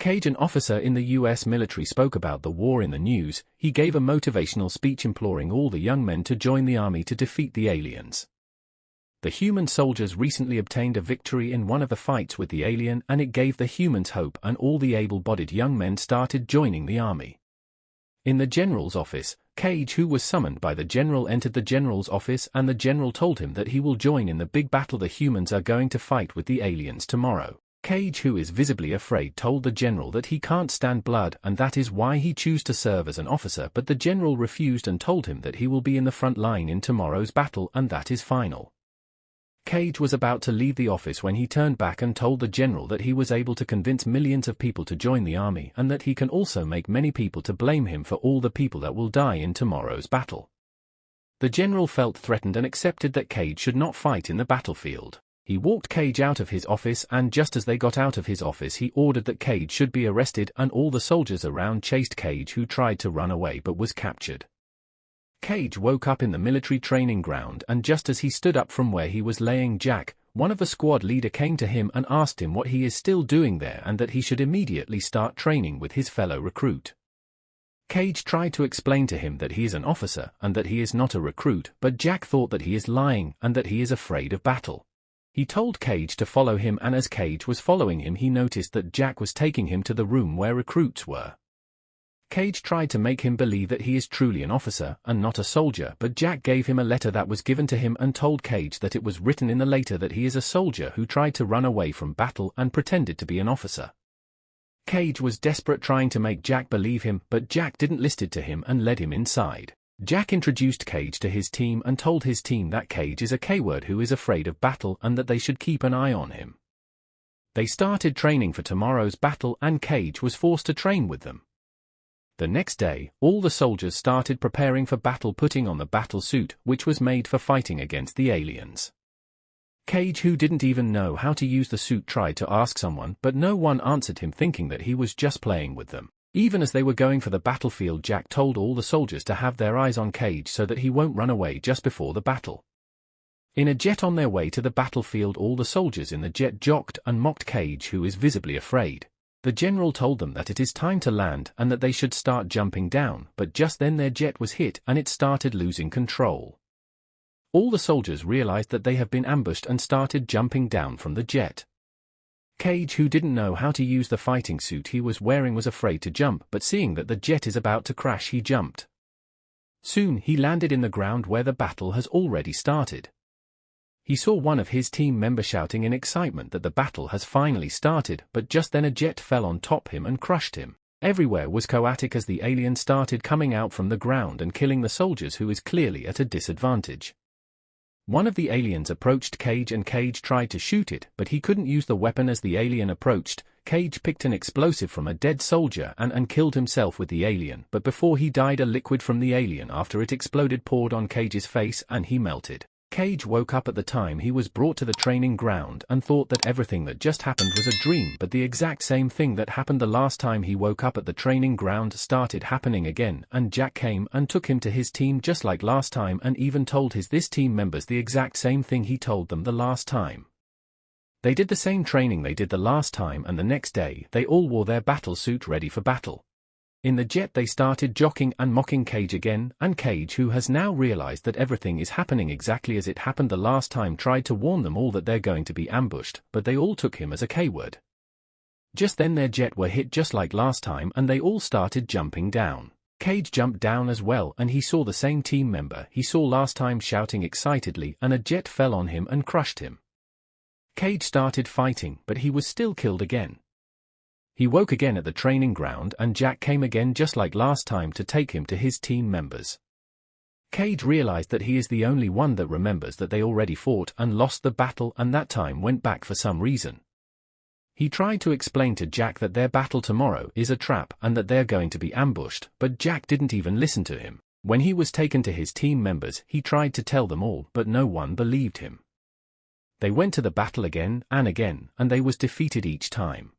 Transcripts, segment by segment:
Cage, an officer in the US military, spoke about the war in the news. He gave a motivational speech imploring all the young men to join the army to defeat the aliens. The human soldiers recently obtained a victory in one of the fights with the alien, and it gave the humans hope, and all the able-bodied young men started joining the army. In the general's office, Cage, who was summoned by the general, entered the general's office, and the general told him that he will join in the big battle the humans are going to fight with the aliens tomorrow. Cage, who is visibly afraid, told the general that he can't stand blood and that is why he chose to serve as an officer, but the general refused and told him that he will be in the front line in tomorrow's battle and that is final. Cage was about to leave the office when he turned back and told the general that he was able to convince millions of people to join the army and that he can also make many people to blame him for all the people that will die in tomorrow's battle. The general felt threatened and accepted that Cage should not fight in the battlefield. He walked Cage out of his office, and just as they got out of his office he ordered that Cage should be arrested, and all the soldiers around chased Cage, who tried to run away but was captured. Cage woke up in the military training ground, and just as he stood up from where he was laying, Jack, one of the squad leader, came to him and asked him what he is still doing there and that he should immediately start training with his fellow recruit. Cage tried to explain to him that he is an officer and that he is not a recruit, but Jack thought that he is lying and that he is afraid of battle. He told Cage to follow him, and as Cage was following him he noticed that Jack was taking him to the room where recruits were. Cage tried to make him believe that he is truly an officer and not a soldier, but Jack gave him a letter that was given to him and told Cage that it was written in the letter that he is a soldier who tried to run away from battle and pretended to be an officer. Cage was desperate, trying to make Jack believe him, but Jack didn't listen to him and led him inside. Jack introduced Cage to his team and told his team that Cage is a coward who is afraid of battle and that they should keep an eye on him. They started training for tomorrow's battle, and Cage was forced to train with them. The next day, all the soldiers started preparing for battle, putting on the battle suit, which was made for fighting against the aliens. Cage, who didn't even know how to use the suit, tried to ask someone, but no one answered him, thinking that he was just playing with them. Even as they were going for the battlefield, Jack told all the soldiers to have their eyes on Cage so that he won't run away just before the battle. In a jet on their way to the battlefield, all the soldiers in the jet joked and mocked Cage, who is visibly afraid. The general told them that it is time to land and that they should start jumping down, but just then their jet was hit and it started losing control. All the soldiers realized that they have been ambushed and started jumping down from the jet. Cage, who didn't know how to use the fighting suit he was wearing, was afraid to jump, but seeing that the jet is about to crash, he jumped. Soon he landed in the ground where the battle has already started. He saw one of his team members shouting in excitement that the battle has finally started, but just then a jet fell on top him and crushed him. Everywhere was chaotic as the alien started coming out from the ground and killing the soldiers, who is clearly at a disadvantage. One of the aliens approached Cage and Cage tried to shoot it, but he couldn't use the weapon. As the alien approached, Cage picked an explosive from a dead soldier and killed himself with the alien, but before he died, a liquid from the alien after it exploded poured on Cage's face and he melted. Cage woke up at the time he was brought to the training ground and thought that everything that just happened was a dream, but the exact same thing that happened the last time he woke up at the training ground started happening again, and Jack came and took him to his team just like last time and even told this team members the exact same thing he told them the last time. They did the same training they did the last time, and the next day they all wore their battle suit ready for battle. In the jet they started joking and mocking Cage again, and Cage, who has now realized that everything is happening exactly as it happened the last time, tried to warn them all that they're going to be ambushed, but they all took him as a coward. Just then their jet were hit just like last time and they all started jumping down. Cage jumped down as well, and he saw the same team member he saw last time shouting excitedly, and a jet fell on him and crushed him. Cage started fighting, but he was still killed again. He woke again at the training ground and Jack came again just like last time to take him to his team members. Cage realized that he is the only one that remembers that they already fought and lost the battle and that time went back for some reason. He tried to explain to Jack that their battle tomorrow is a trap and that they're going to be ambushed, but Jack didn't even listen to him. When he was taken to his team members, he tried to tell them all, but no one believed him. They went to the battle again, and they was defeated each time.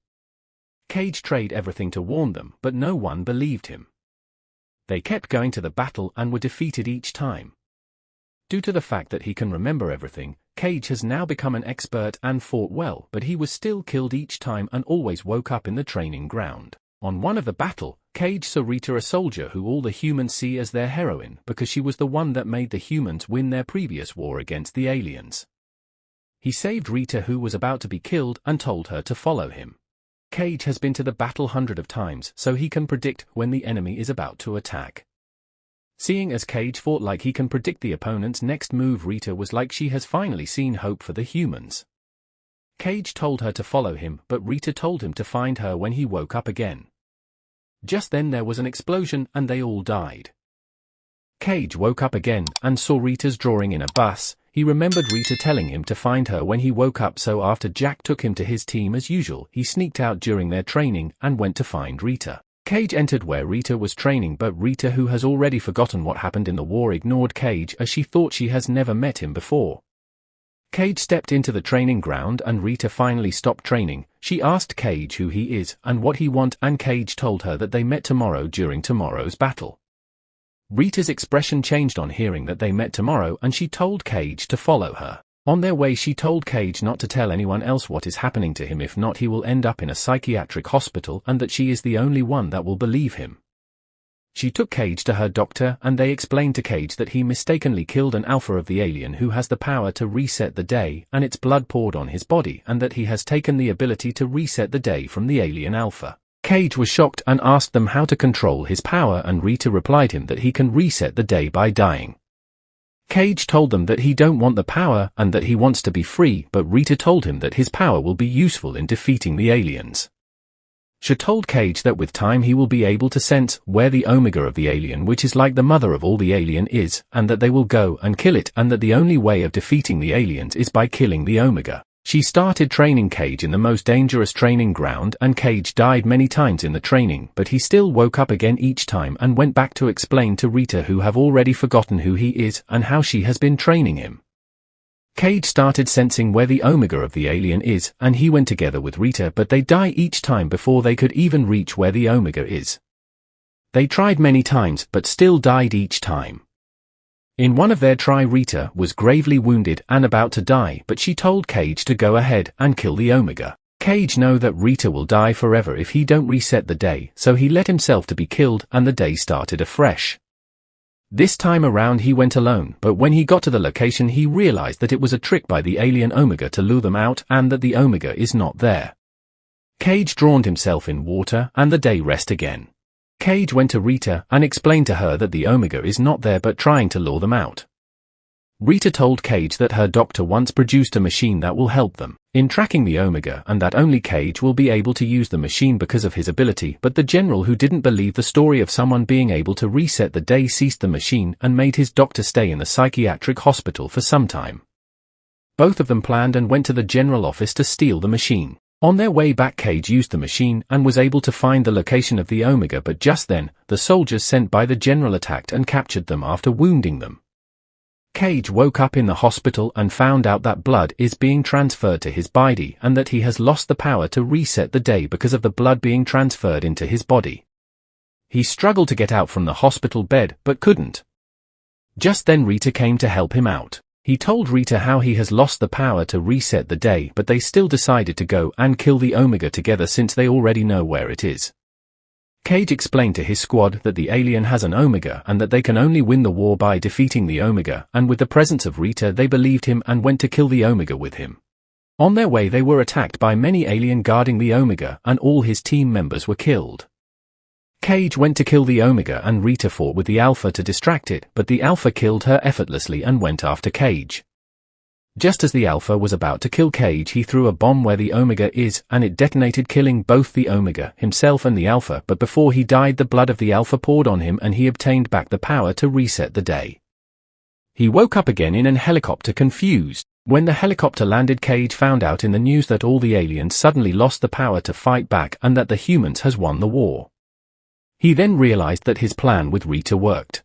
Cage tried everything to warn them, but no one believed him. They kept going to the battle and were defeated each time. Due to the fact that he can remember everything, Cage has now become an expert and fought well, but he was still killed each time and always woke up in the training ground. On one of the battle, Cage saw Rita, a soldier who all the humans see as their heroine because she was the one that made the humans win their previous war against the aliens. He saved Rita, who was about to be killed, and told her to follow him. Cage has been to the battle hundreds of times, so he can predict when the enemy is about to attack. Seeing as Cage fought like he can predict the opponent's next move, Rita was like she has finally seen hope for the humans. Cage told her to follow him, but Rita told him to find her when he woke up again. Just then there was an explosion and they all died. Cage woke up again and saw Rita's drawing in a bus. He remembered Rita telling him to find her when he woke up, so after Jack took him to his team as usual, he sneaked out during their training and went to find Rita. Cage entered where Rita was training, but Rita, who has already forgotten what happened in the war, ignored Cage as she thought she has never met him before. Cage stepped into the training ground and Rita finally stopped training. She asked Cage who he is and what he wants, and Cage told her that they met tomorrow during tomorrow's battle. Rita's expression changed on hearing that they met tomorrow and she told Cage to follow her. On their way, she told Cage not to tell anyone else what is happening to him, if not he will end up in a psychiatric hospital, and that she is the only one that will believe him. She took Cage to her doctor and they explained to Cage that he mistakenly killed an alpha of the alien who has the power to reset the day, and its blood poured on his body, and that he has taken the ability to reset the day from the alien alpha. Cage was shocked and asked them how to control his power, and Rita replied him that he can reset the day by dying. Cage told them that he don't want the power and that he wants to be free, but Rita told him that his power will be useful in defeating the aliens. She told Cage that with time he will be able to sense where the omega of the alien, which is like the mother of all the alien, is, and that they will go and kill it, and that the only way of defeating the aliens is by killing the omega. She started training Cage in the most dangerous training ground, and Cage died many times in the training, but he still woke up again each time and went back to explain to Rita, who have already forgotten who he is and how she has been training him. Cage started sensing where the omega of the alien is, and he went together with Rita, but they die each time before they could even reach where the omega is. They tried many times, but still died each time. In one of their try, Rita was gravely wounded and about to die, but she told Cage to go ahead and kill the omega. Cage know that Rita will die forever if he don't reset the day, so he let himself to be killed and the day started afresh. This time around he went alone, but when he got to the location he realized that it was a trick by the alien omega to lure them out and that the omega is not there. Cage drowned himself in water and the day rest again. Cage went to Rita and explained to her that the omega is not there but trying to lure them out. Rita told Cage that her doctor once produced a machine that will help them in tracking the omega, and that only Cage will be able to use the machine because of his ability, but the general, who didn't believe the story of someone being able to reset the day, seized the machine and made his doctor stay in the psychiatric hospital for some time. Both of them planned and went to the general office to steal the machine. On their way back, Cage used the machine and was able to find the location of the omega, but just then, the soldiers sent by the general attacked and captured them after wounding them. Cage woke up in the hospital and found out that blood is being transferred to his body and that he has lost the power to reset the day because of the blood being transferred into his body. He struggled to get out from the hospital bed but couldn't. Just then Rita came to help him out. He told Rita how he has lost the power to reset the day, but they still decided to go and kill the omega together since they already know where it is. Cage explained to his squad that the alien has an omega and that they can only win the war by defeating the omega, and with the presence of Rita they believed him and went to kill the omega with him. On their way they were attacked by many aliens guarding the omega and all his team members were killed. Cage went to kill the omega and Rita fought with the alpha to distract it, but the alpha killed her effortlessly and went after Cage. Just as the alpha was about to kill Cage, he threw a bomb where the omega is and it detonated, killing both the omega, himself and the alpha, but before he died the blood of the alpha poured on him and he obtained back the power to reset the day. He woke up again in an helicopter, confused. When the helicopter landed, Cage found out in the news that all the aliens suddenly lost the power to fight back and that the humans has won the war. He then realized that his plan with Rita worked.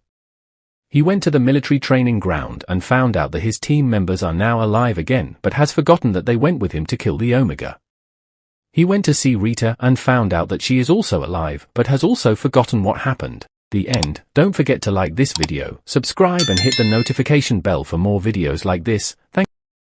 He went to the military training ground and found out that his team members are now alive again, but has forgotten that they went with him to kill the omega. He went to see Rita and found out that she is also alive, but has also forgotten what happened. The end. Don't forget to like this video, subscribe and hit the notification bell for more videos like this. Thank